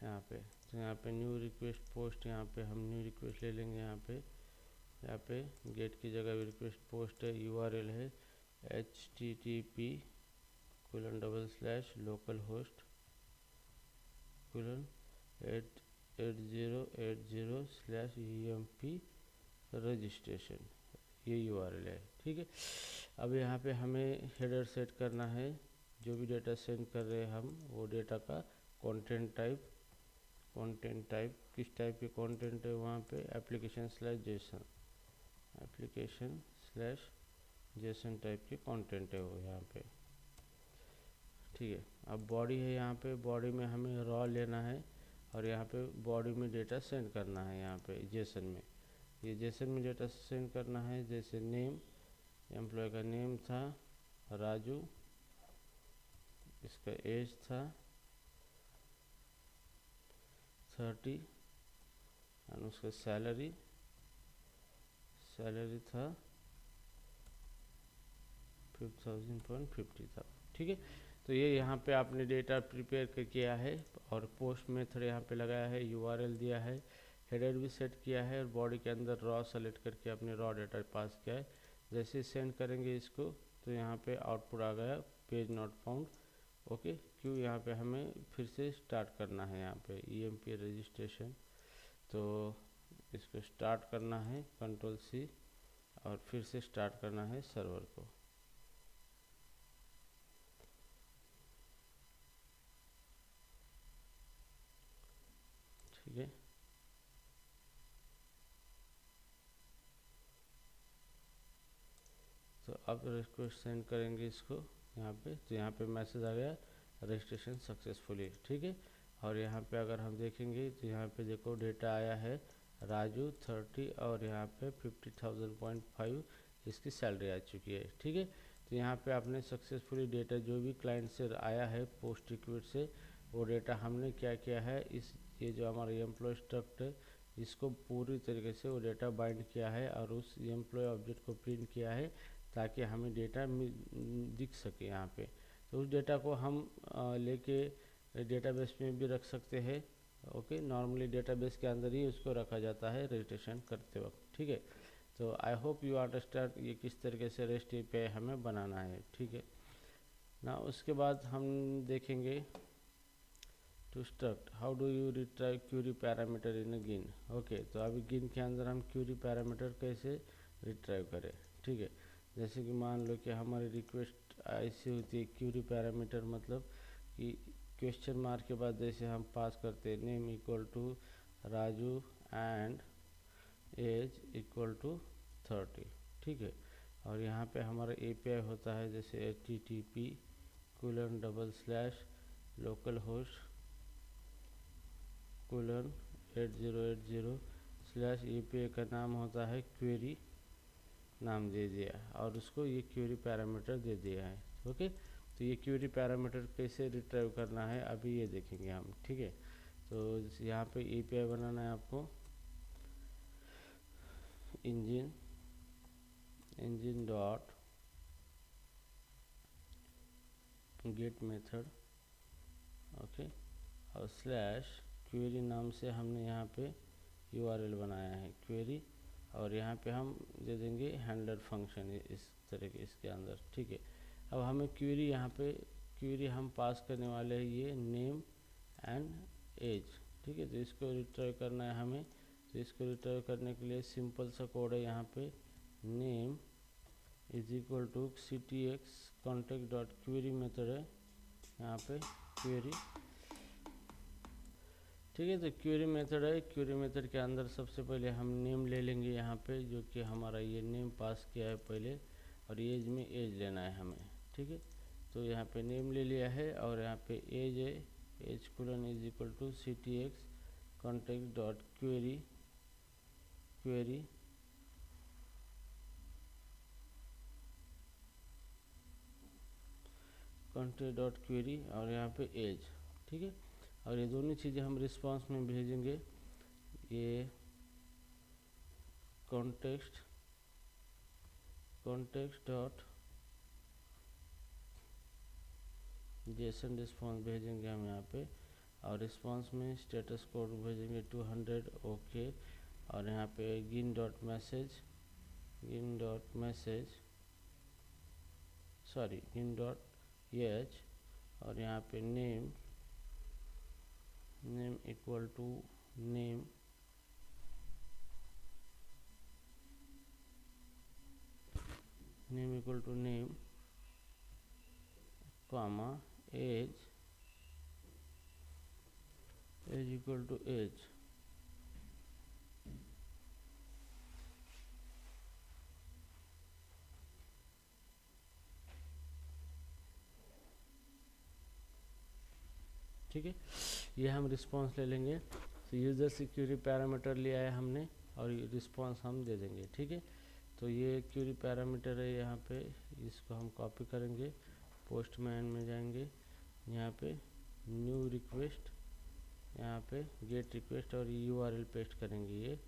यहाँ पे तो यहाँ पे न्यू रिक्वेस्ट पोस्ट, यहाँ पे हम न्यू रिक्वेस्ट ले लेंगे। यहाँ पे गेट की जगह रिक्वेस्ट पोस्ट है, URL है http://localhost:8080/emp रजिस्ट्रेशन, ये URL है, ठीक है। अब यहाँ पे हमें हेडर सेट करना है, जो भी डेटा सेंड कर रहे हैं हम वो डेटा का कंटेंट टाइप किस टाइप के कंटेंट है वहाँ पे एप्लीकेशन/जेसन टाइप के कंटेंट है वो यहाँ पे, ठीक है। अब बॉडी है, यहाँ पे बॉडी में हमें रॉ लेना है और यहाँ पे बॉडी में डेटा सेंड करना है। यहाँ पे जेसन में, ये जेसन में डेटा सेंड करना है। जैसे नेम, एम्प्लॉय का नेम था राजू, इसका एज था 30 और उसका सैलरी था 50,50 था, ठीक है। तो ये यहाँ पे आपने डेटा प्रिपेयर कर किया है और पोस्ट मेथड यहाँ पे लगाया है, URL दिया है, हेडर भी सेट किया है और बॉडी के अंदर रॉ सेलेक्ट करके अपने रॉ डेटा पास किया है। जैसे सेंड करेंगे इसको तो यहाँ पे आउटपुट आ गया पेज नॉट फाउंड। ओके, क्यों यहाँ पे हमें फिर से स्टार्ट करना है, यहाँ पे EMP रजिस्ट्रेशन, तो इसको स्टार्ट करना है Ctrl+C और फिर से स्टार्ट करना है सर्वर को, ठीक है। तो अब रिक्वेस्ट सेंड करेंगे इसको यहाँ पे, तो यहाँ पे मैसेज आ गया रजिस्ट्रेशन सक्सेसफुली, ठीक है। और यहाँ पे अगर हम देखेंगे तो यहाँ पे देखो डेटा आया है राजू 30 और यहाँ पे 50,000.5 इसकी सैलरी आ चुकी है, ठीक है। तो यहाँ पे आपने सक्सेसफुली डेटा जो भी क्लाइंट से आया है पोस्ट रिक्वेस्ट से, वो डेटा हमने क्या किया है, ये जो हमारा एम्प्लॉय स्ट्रक्ट है इसको पूरी तरीके से वो डेटा बाइंड किया है और उस एम्प्लॉय ऑब्जेक्ट को प्रिंट किया है ताकि हमें डेटा दिख सके यहाँ पे। तो उस डेटा को हम लेके डेटाबेस में भी रख सकते हैं। ओके, नॉर्मली डेटाबेस के अंदर ही उसको रखा जाता है रजिस्ट्रेशन करते वक्त, ठीक है। तो आई होप यू अंडरस्टैंड ये किस तरीके से रेस्ट एपीआई हमें बनाना है, ठीक है ना। उसके बाद हम देखेंगे to struct how do you retrieve query parameter in Gin. Okay, तो अभी गिन के अंदर हम क्यूरी पैरामीटर कैसे रिट्राइव करें, ठीक है। जैसे कि मान लो कि हमारी रिक्वेस्ट ऐसी होती है क्यूरी पैरामीटर, मतलब कि क्वेश्चन मार्क के बाद जैसे हम पास करते हैं name equal to Raju and age equal to 30, ठीक है। और यहाँ पे हमारा एपीआई होता है जैसे http://localhost:8080/API का नाम होता है क्वेरी, नाम दे दिया और उसको ये क्वेरी पैरामीटर दे दिया है। ओके, तो ये क्वेरी पैरामीटर कैसे रिट्राइव करना है अभी ये देखेंगे हम, ठीक है। तो यहाँ पे एपीआई बनाना है आपको, engine dot get method, okay, और स्लैश क्वेरी नाम से हमने यहाँ पे यूआरएल बनाया है क्वेरी, और यहाँ पे हम दे देंगे हैंडलर फंक्शन इस तरह के इसके अंदर, ठीक है। अब हमें क्वेरी यहाँ पे क्वेरी हम पास करने वाले हैं ये नेम एंड एज, ठीक है। तो इसको रिट्राइव करना है हमें, तो इसको रिट्राइव करने के लिए सिंपल सा कोड है यहाँ पे, name is equal to ctx context dot query method है यहाँ पे क्वेरी, ठीक है। तो क्वेरी मेथड है, क्वेरी मेथड के अंदर सबसे पहले हम नेम ले लेंगे यहाँ पे, जो कि हमारा ये नेम पास किया है पहले, और एज में एज लेना है हमें, ठीक है। तो यहाँ पे नेम ले लिया है और यहाँ पे एज है, age colon is equal to ctx context dot query context dot query और यहाँ पे एज, ठीक है। और ये दोनों चीज़ें हम रिस्पांस में भेजेंगे, ये कॉन्टेक्स्ट डॉट जेसन रिस्पांस भेजेंगे हम यहाँ पे, और रिस्पांस में स्टेटस कोड भेजेंगे 200, ओके। और यहाँ पे गिन डॉट मैसेज एच, और यहाँ पे name equal to name comma age equal to age, ठीक है। ये हम रिस्पांस ले लेंगे, तो यूज़र से क्वेरी पैरामीटर लिया है हमने और रिस्पांस हम दे देंगे, ठीक है। तो ये क्वेरी पैरामीटर है यहाँ पे, इसको हम कॉपी करेंगे, पोस्टमैन में जाएंगे, यहाँ पे न्यू रिक्वेस्ट, यहाँ पे गेट रिक्वेस्ट और यूआरएल पेस्ट करेंगे ये,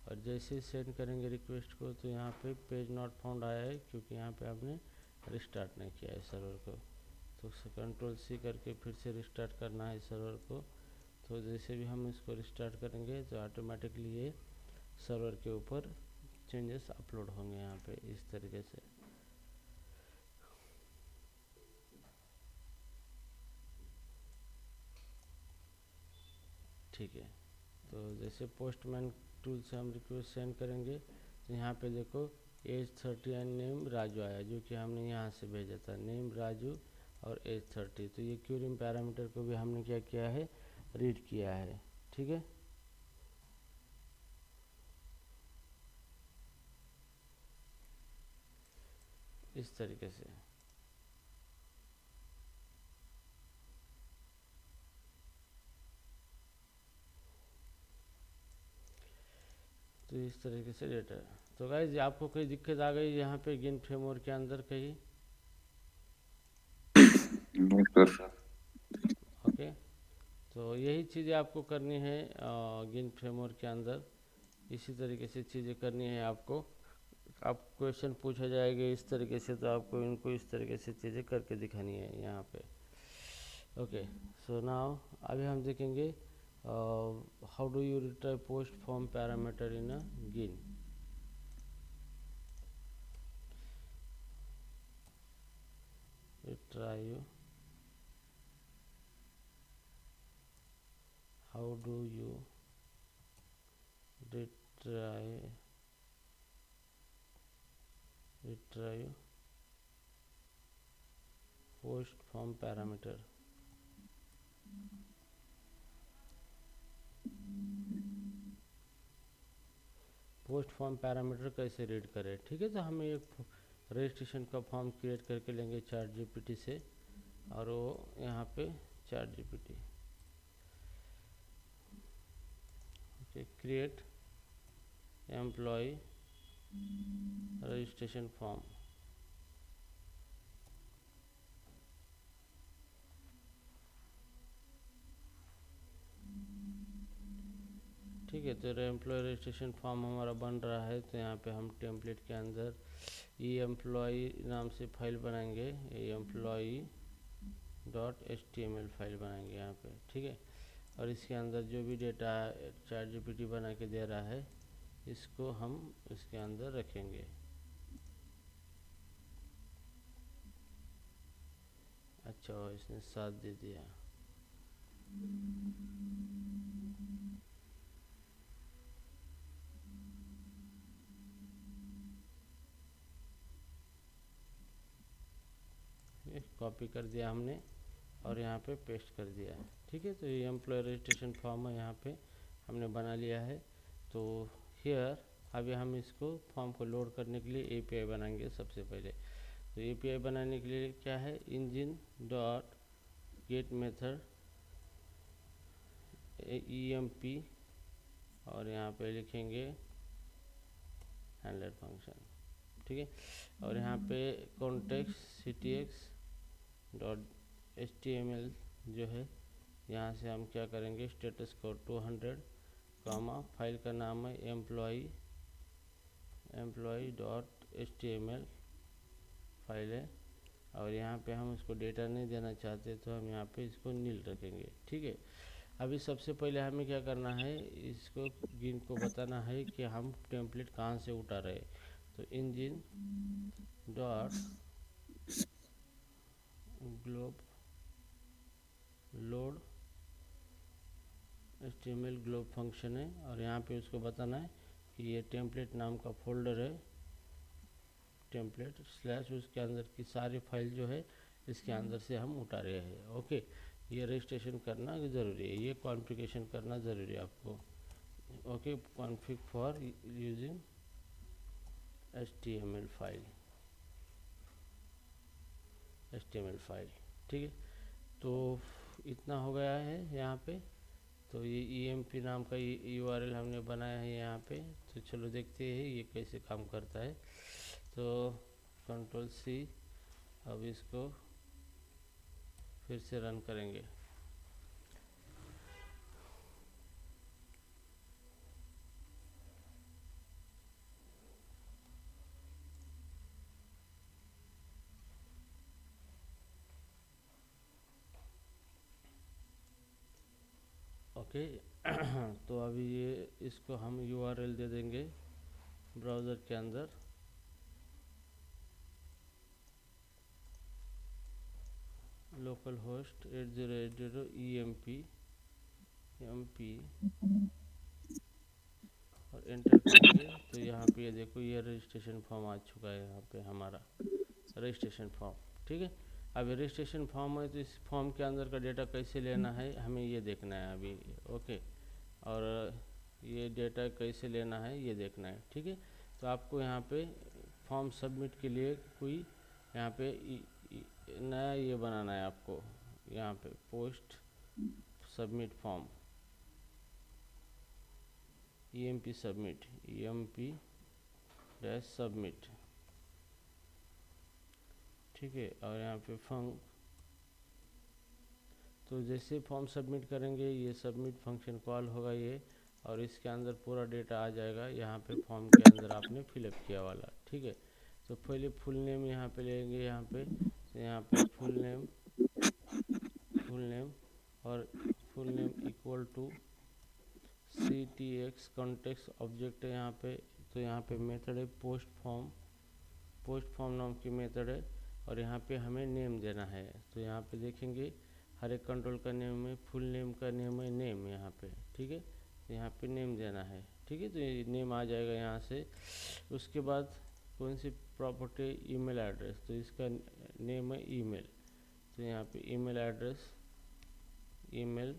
और जैसे सेंड करेंगे रिक्वेस्ट को तो यहाँ पे पेज नॉट फाउंड आया है क्योंकि यहाँ पे आपने रिस्टार्ट नहीं किया है सर्वर को। तो कंट्रोल सी करके फिर से रिस्टार्ट करना है सर्वर को। तो जैसे भी हम इसको रिस्टार्ट करेंगे तो ऑटोमेटिकली ये सर्वर के ऊपर चेंजेस अपलोड होंगे यहाँ पे इस तरीके से, ठीक है। तो जैसे पोस्टमैन टूल से हम रिक्वेस्ट सेंड करेंगे तो यहाँ पे देखो एज 30 एंड नेम राजू आया, जो कि हमने यहाँ से भेजा था, नेम राजू और एज 30। तो ये क्वेरी पैरामीटर को भी हमने क्या किया है, रीड किया है, ठीक है। इस तरीके से तो इस तरीके से डेटा। तो गाइस आपको कोई दिक्कत आ गई यहाँ पे गिन फ्रेमवर्क के अंदर कहीं? ओके, तो यही चीज़ें आपको करनी है गिन फ्रेमवर्क के अंदर, इसी तरीके से चीज़ें करनी है आपको। आप क्वेश्चन पूछा जाएगा इस तरीके से, तो आपको इनको इस तरीके से चीज़ें करके दिखानी है यहाँ पे। ओके, सो नाउ अभी हम देखेंगे how do you retrieve post form parameter in a Gin. Retrieve, how do you retrieve post form parameter, post form parameter कैसे रीड करें। ठीक है, तो हमें एक रजिस्ट्रेशन का फॉर्म क्रिएट करके लेंगे चैट जीपीटी से, और वो यहाँ पे chat GPT create employee registration form. ठीक है, तो एम्प्लॉय रजिस्ट्रेशन फॉर्म हमारा बन रहा है। तो यहाँ पे हम टेम्पलेट के अंदर ई एम्प्लॉय नाम से फाइल बनाएंगे, एम्प्लॉय .html फाइल बनाएंगे यहाँ पे। ठीक है, और इसके अंदर जो भी डेटा चैट जीपीटी बना के दे रहा है इसको हम इसके अंदर रखेंगे। अच्छा, इसने 7 दे दिया। कॉपी कर दिया हमने और यहाँ पे पेस्ट कर दिया है। ठीक है, तो ये एम्प्लॉय रजिस्ट्रेशन फॉर्म है, यहाँ पे हमने बना लिया है। तो हियर अभी हम इसको फॉर्म को लोड करने के लिए एपीआई बनाएंगे सबसे पहले। तो एपीआई बनाने के लिए क्या है, engine dot get method EMP, और यहाँ पे लिखेंगे हैंडलर फंक्शन। ठीक है, और यहाँ पे कॉन्टेक्स्ट ctx डॉट HTML जो है, यहाँ से हम क्या करेंगे, स्टेटस कोड 200 कामा, फाइल का नाम है एम्प्लॉय डॉट HTML फाइल है, और यहाँ पे हम उसको डेटा नहीं देना चाहते तो हम यहाँ पे इसको नील रखेंगे। ठीक है, अभी सबसे पहले हमें क्या करना है, इसको गिन को बताना है कि हम टेम्पलेट कहाँ से उठा रहे। तो engine dot globe load HTML globe function है, और यहाँ पे उसको बताना है कि ये टेम्पलेट नाम का फोल्डर है, टेम्पलेट स्लैश उसके अंदर की सारी फाइल जो है इसके अंदर से हम उठा रहे हैं। ओके, ये रजिस्ट्रेशन करना ज़रूरी है, ये कॉन्फ़िगरेशन करना ज़रूरी है आपको। Okay, config for using HTML file. ठीक है, तो इतना हो गया है यहाँ पे। तो ये EMP नाम का URL हमने बनाया है यहाँ पे। तो चलो देखते हैं ये कैसे काम करता है। तो Ctrl+C, अब इसको फिर से रन करेंगे। ओके तो अभी ये इसको हम URL दे देंगे ब्राउज़र के अंदर। लोकल होस्ट 8080 EMP और एंटर करेंगे। तो यहाँ पे ये देखो, ये रजिस्ट्रेशन फॉर्म आ चुका है, यहाँ पे हमारा रजिस्ट्रेशन फॉर्म। ठीक है, अब रजिस्ट्रेशन फॉर्म है तो इस फॉर्म के अंदर का डेटा कैसे लेना है हमें ये देखना है अभी। ओके, और ये डेटा कैसे लेना है ये देखना है। ठीक है, तो आपको यहाँ पे फॉर्म सबमिट के लिए कोई यहाँ पे नया ये बनाना है आपको। यहाँ पे post submit form EMP submit EMP-submit। ठीक है, और यहाँ पे फंक, तो जैसे फॉर्म सबमिट करेंगे ये सबमिट फंक्शन कॉल होगा ये, और इसके अंदर पूरा डेटा आ जाएगा यहाँ पे फॉर्म के अंदर आपने फिलअप किया वाला। ठीक है, तो पहले फुल नेम यहाँ पे लेंगे, यहाँ पे फुल नेम और full name equal to CTX context object है यहाँ पे। तो यहाँ पे मेथड है पोस्ट फॉर्म नाम की मेथड है, और यहाँ पे हमें नेम देना है। तो यहाँ पे देखेंगे हर एक कंट्रोल का नेम में फुल नेम का नेम है नेम यहाँ पे। ठीक है, तो यहाँ पे नेम देना है। ठीक है, तो ये नेम आ जाएगा यहाँ से। उसके बाद कौन सी प्रॉपर्टी, ईमेल एड्रेस, तो इसका नेम है ईमेल। तो यहाँ पे email address email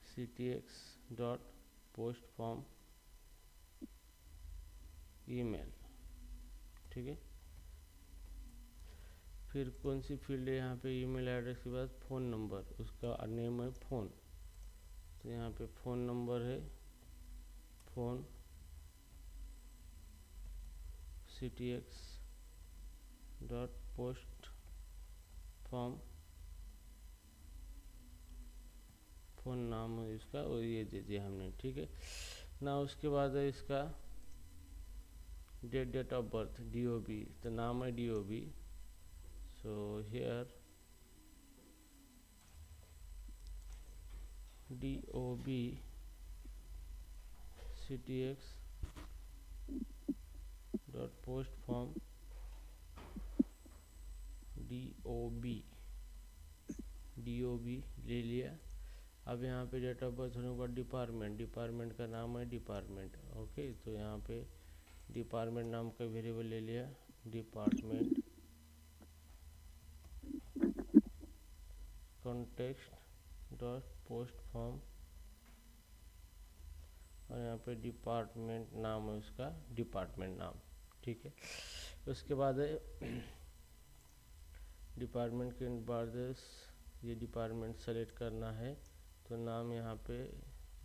ctx.postform email, ठीक है। फिर कौन सी फील्ड है यहाँ पे ईमेल एड्रेस के बाद फ़ोन नंबर, उसका नेम है फ़ोन, तो यहाँ पे फ़ोन नंबर है फ़ोन ctx.postform फ़ोन नाम है इसका और ये दे दिया हमने, ठीक है ना। उसके बाद है इसका डेट ऑफ बर्थ DOB, तो नाम है DOB, so here DOB ctx.postform DOB ले लिया। अब यहाँ पे डेट ऑफ बर्थ होने के बाद डिपार्टमेंट का नाम है डिपार्टमेंट, ओके। तो यहाँ पे डिपार्टमेंट नाम का वेरिएबल ले लिया, department context dot post form, और यहाँ पे डिपार्टमेंट नाम है उसका डिपार्टमेंट नाम, ठीक है। उसके बाद है डिपार्टमेंट के बाद ये डिपार्टमेंट सेलेक्ट करना है, तो नाम यहाँ पे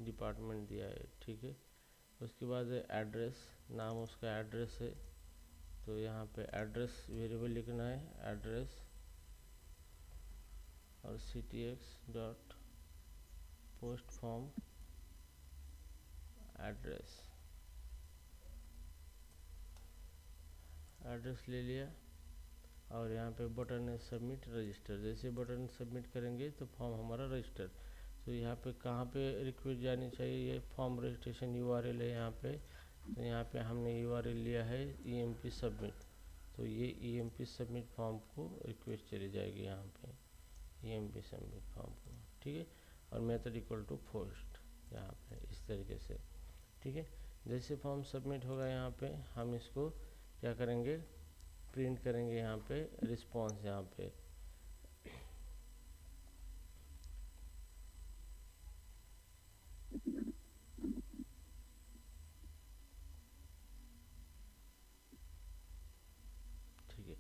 डिपार्टमेंट दिया है, ठीक है। उसके बाद है एड्रेस, नाम उसका एड्रेस है, तो यहाँ पे एड्रेस वेरिएबल लिखना है एड्रेस, और ctx.postform एड्रेस ले लिया। और यहाँ पे बटन है सबमिट रजिस्टर, जैसे बटन सबमिट करेंगे तो फॉर्म हमारा रजिस्टर। तो यहाँ पे कहाँ पे रिक्वेस्ट जानी चाहिए, ये फॉर्म रजिस्ट्रेशन URL है यहाँ पे, तो यहाँ पे हमने URL लिया है EMP सबमिट, तो ये EMP सबमिट फॉर्म को रिक्वेस्ट चली जाएगी यहाँ पे EMP सबमिट फॉर्म को, ठीक है। और मेथड इक्वल टू पोस्ट यहाँ पे इस तरीके से, ठीक है। जैसे फॉर्म सबमिट होगा यहाँ पे हम इसको क्या करेंगे, प्रिंट करेंगे यहाँ पे रिस्पॉन्स यहाँ पे, ठीक है।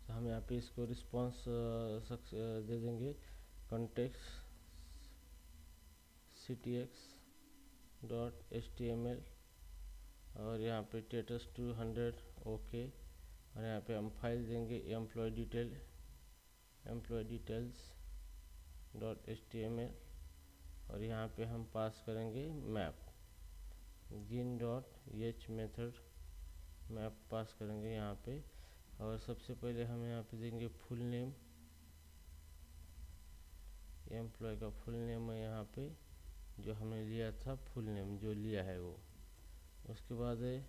तो हम यहाँ पे इसको रिस्पॉन्स दे देंगे कॉन्टेक्स्ट ctx.html, और यहाँ पे स्टेटस 200 ओके, और यहाँ पे हम फाइल देंगे एम्प्लॉय डिटेल्स.html, और यहाँ पे हम पास करेंगे मैप gin.h मेथड मैप पास करेंगे यहाँ पे। और सबसे पहले हम यहाँ पे देंगे फुल नेम, एम्प्लॉय का फुल नेम है यहाँ पे जो हमने लिया था, फुल नेम जो लिया है वो। उसके बाद है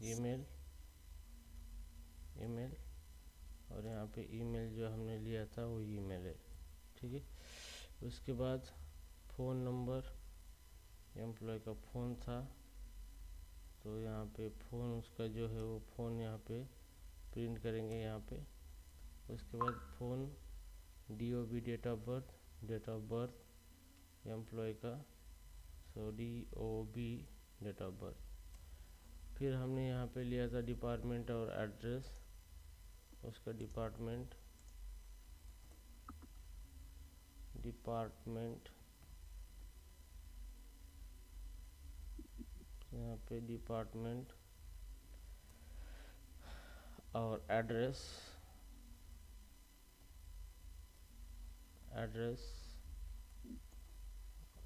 ईमेल, और यहाँ पे ईमेल जो हमने लिया था वो ईमेल है, ठीक है। उसके बाद फ़ोन नंबर, एम्प्लॉय का फ़ोन था, तो यहाँ पे फ़ोन उसका जो है वो फ़ोन यहाँ पे प्रिंट करेंगे यहाँ पे। उसके बाद phone DOB date of birth employee का, सो DOB डेट ऑफ बर्थ। फिर हमने यहाँ पे लिया था डिपार्टमेंट और एड्रेस, उसका डिपार्टमेंट यहाँ पे डिपार्टमेंट और एड्रेस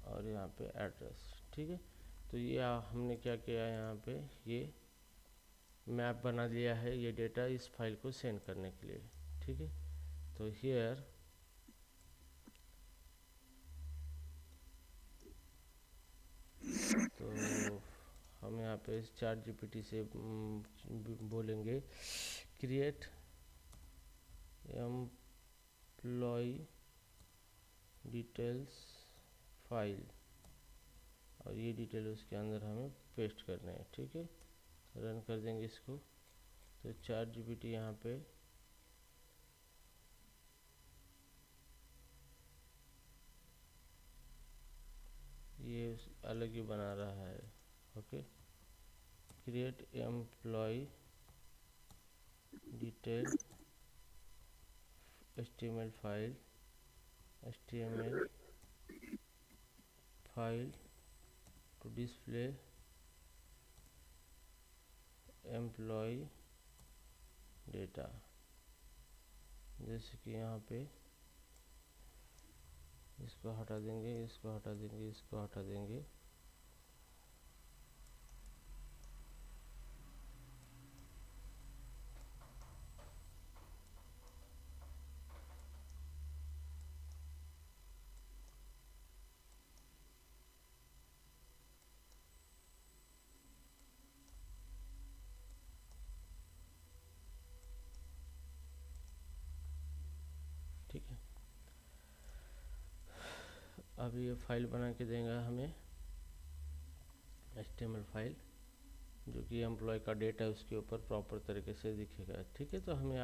और यहाँ पे एड्रेस, ठीक है। तो ये हमने क्या किया यहाँ पे, ये मैप बना लिया है ये डेटा इस फाइल को सेंड करने के लिए, ठीक है। तो हियर तो हम यहाँ पे ChatGPT से बोलेंगे क्रिएट एम्प्लॉय डिटेल्स फाइल, और ये डिटेल उसके अंदर हमें पेस्ट करना है, ठीक है। रन कर देंगे इसको, तो ChatGPT यहाँ पे ये अलग ही बना रहा है। Okay, create employee detail HTML file to display employee data. जैसे कि यहाँ पे इसको हटा देंगे, इसको हटा देंगे, इसको हटा देंगे। ठीक है, अब ये फाइल बना के देगा हमें HTML फाइल, जो कि एम्प्लॉय का डेटा है उसके ऊपर प्रॉपर तरीके से दिखेगा। ठीक है, तो हमने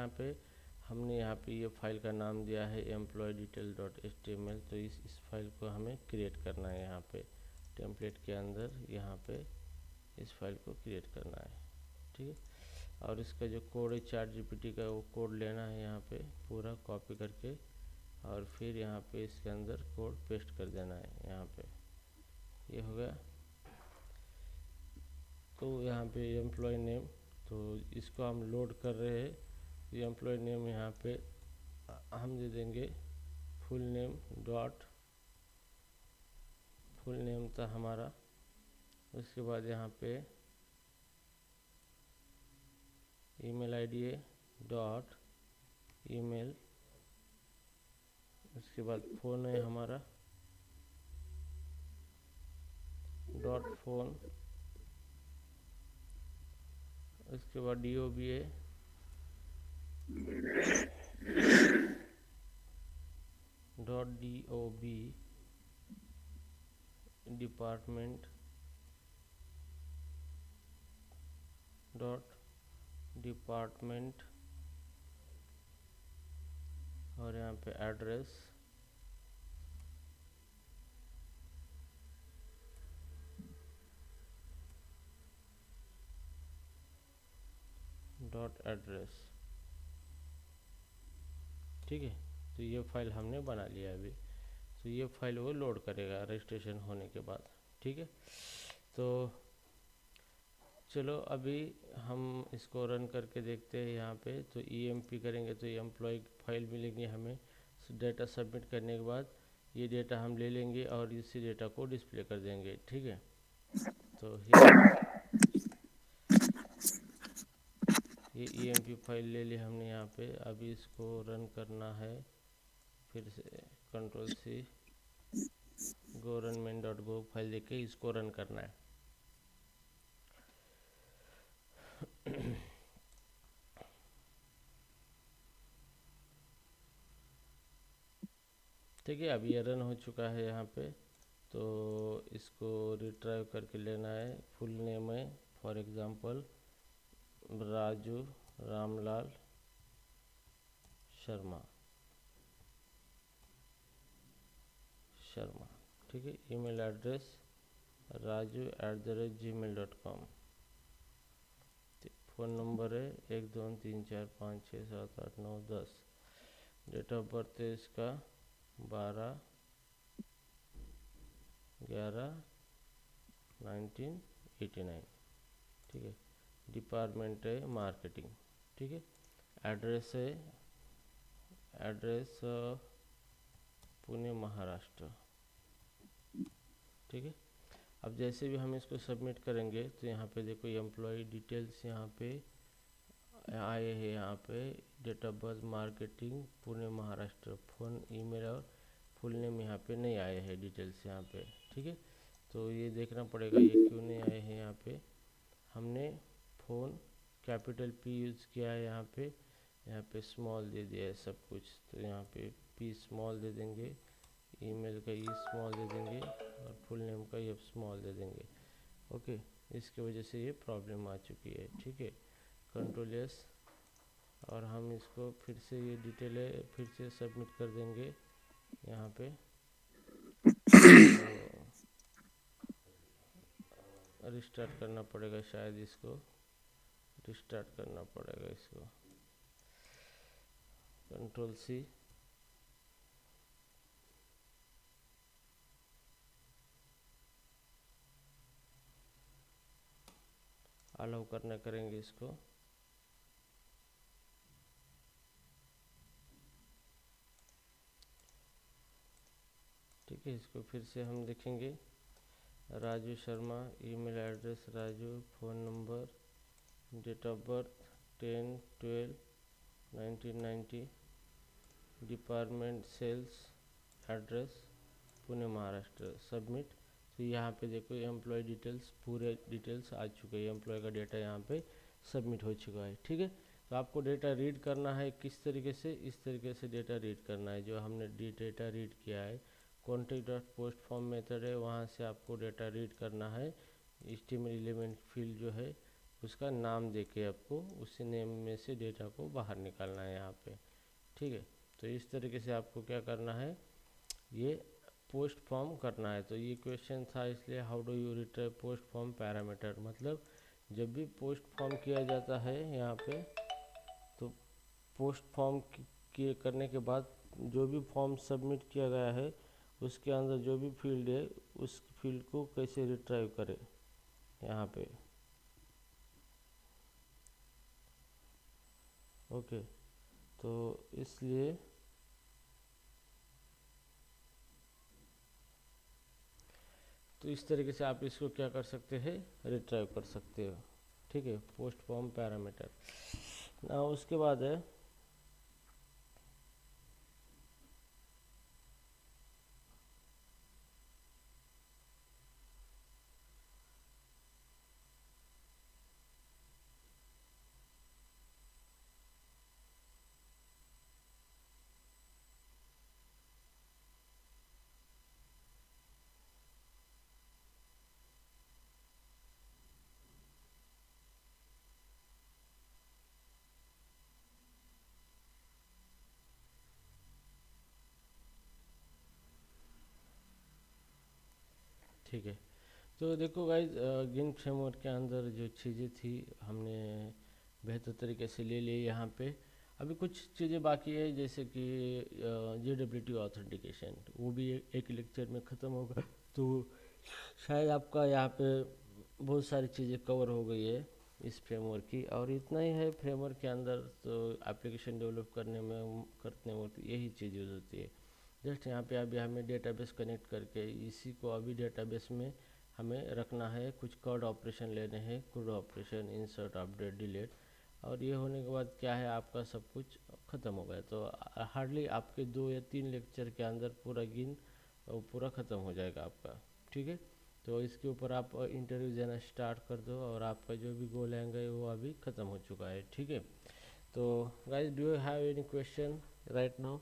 यहाँ पे ये फाइल का नाम दिया है employee-detail.html। तो इस फाइल को हमें क्रिएट करना है यहाँ पे टेम्पलेट के अंदर, यहाँ पे इस फाइल को क्रिएट करना है। ठीक है, और इसका जो कोड है ChatGPT का, वो कोड लेना है यहाँ पे पूरा कॉपी करके, और फिर यहाँ पे इसके अंदर कोड पेस्ट कर देना है। यहाँ पे ये हो गया। तो यहाँ पे एम्प्लॉय नेम, तो इसको हम लोड कर रहे हैं। ये एम्प्लॉय नेम यहाँ पे हम दे देंगे फुल नेम था हमारा। उसके बाद यहाँ पे ईमेल आईडी है डॉट ईमेल। उसके बाद फ़ोन है हमारा डॉट फोन। उसके बाद DOB है डॉट DOB डिपार्टमेंट और यहाँ पे एड्रेस डॉट एड्रेस। ठीक है, तो ये फाइल हमने बना लिया अभी। तो ये फाइल वो लोड करेगा रजिस्ट्रेशन होने के बाद। ठीक है, तो चलो अभी हम इसको रन करके देखते हैं। यहाँ पे तो EMP करेंगे तो एम्प्लॉय फाइल मिलेंगे हमें डेटा सबमिट करने के बाद। ये डेटा हम ले लेंगे और इसी डेटा को डिस्प्ले कर देंगे। ठीक है, तो ये EMP फाइल ले ली हमने यहाँ पे। अभी इसको रन करना है, फिर से Ctrl+C government.gov फाइल देके इसको रन करना है। ठीक है, अभी ये रन हो चुका है यहाँ पे। तो इसको रिट्राइव करके लेना है। फुल नेम है फॉर एग्जांपल राजू रामलाल शर्मा। ठीक है, email address raju@gmail.com। Phone number है 123456788910। डेट ऑफ बर्थ है इसका 12/11/1989। ठीक है, डिपार्टमेंट है मार्केटिंग। ठीक है, एड्रेस है पुणे महाराष्ट्र। ठीक है, अब जैसे भी हम इसको सबमिट करेंगे तो यहाँ पे देखो एम्प्लॉय डिटेल्स यहाँ पे आए हैं। यहाँ पे date of birth marketing Pune Maharashtra, phone email और फुल नेम यहाँ पे नहीं आए हैं डिटेल्स यहाँ पे। ठीक है, तो ये देखना पड़ेगा ये क्यों नहीं आए हैं। यहाँ पे हमने फ़ोन कैपिटल P यूज़ किया है, यहाँ पे स्मॉल दे दिया है सब कुछ। तो यहाँ पे P स्मॉल दे देंगे, ईमेल का E स्मॉल दे देंगे और फुल नेम का F स्मॉल दे देंगे। ओके, इसकी वजह से ये प्रॉब्लम आ चुकी है। ठीक है, Ctrl+S और हम इसको फिर से ये डिटेल है फिर से सबमिट कर देंगे यहाँ पे। तो रिस्टार्ट करना पड़ेगा, शायद इसको रिस्टार्ट करना पड़ेगा, इसको Ctrl+C। अलाउ करना करेंगे इसको। ठीक है, इसको फिर से हम देखेंगे। Raju Sharma, email address Raju, phone number, date of birth 10/12/1990, department sales, address Pune Maharashtra, submit. तो यहाँ पे देखो एम्प्लॉय डिटेल्स, पूरे डिटेल्स आ चुके हैं, एम्प्लॉय का डेटा यहाँ पे सबमिट हो चुका है। ठीक है, तो आपको डेटा रीड करना है किस तरीके से, इस तरीके से डेटा रीड करना है। जो हमने डेटा रीड किया है contact dot post form method है, वहाँ से आपको डेटा रीड करना है। HTML एलिमेंट फील्ड जो है उसका नाम देके आपको उसी नेम में से डेटा को बाहर निकालना है यहाँ पे। ठीक है, तो इस तरीके से आपको क्या करना है, ये पोस्ट फॉर्म करना है। तो ये क्वेश्चन था, इसलिए how do you retrieve post form parameter, मतलब जब भी पोस्ट फॉर्म किया जाता है यहाँ पे, तो पोस्ट फॉर्म किए करने के बाद जो भी फॉर्म सबमिट किया गया है उसके अंदर जो भी फील्ड है उस फील्ड को कैसे रिट्राइव करें यहाँ पे। ओके, तो इसलिए तो इस तरीके से आप इसको क्या कर सकते हैं, रिट्राइव कर सकते हो। ठीक है, पोस्ट फॉर्म पैरामीटर ना। उसके बाद है ठीक है, तो देखो गाइज गिन फ्रेमवर्क के अंदर जो चीज़ें थी हमने बेहतर तरीके से ले ली यहाँ पे। अभी कुछ चीज़ें बाकी है, जैसे कि JWT ऑथेंटिकेशन, वो भी एक लेक्चर में ख़त्म होगा। तो शायद आपका यहाँ पे बहुत सारी चीज़ें कवर हो गई है इस फ्रेमवर्क की, और इतना ही है फ्रेमवर्क के अंदर। तो एप्लीकेशन डेवलप करने वक्त यही चीज़ यूज़ होती है। जस्ट यहाँ पे अभी हमें डेटाबेस कनेक्ट करके इसी को अभी डेटाबेस में हमें रखना है। कुछ कोड ऑपरेशन लेने हैं, code operation, insert, update, delete, और ये होने के बाद क्या है, आपका सब कुछ ख़त्म हो गया। तो हार्डली आपके 2 या 3 लेक्चर के अंदर पूरा ख़त्म हो जाएगा आपका। ठीक है, तो इसके ऊपर आप इंटरव्यू देना स्टार्ट कर दो, और आपका जो भी गोल है वो अभी ख़त्म हो चुका है। ठीक है, तो guys, do you have any question right now?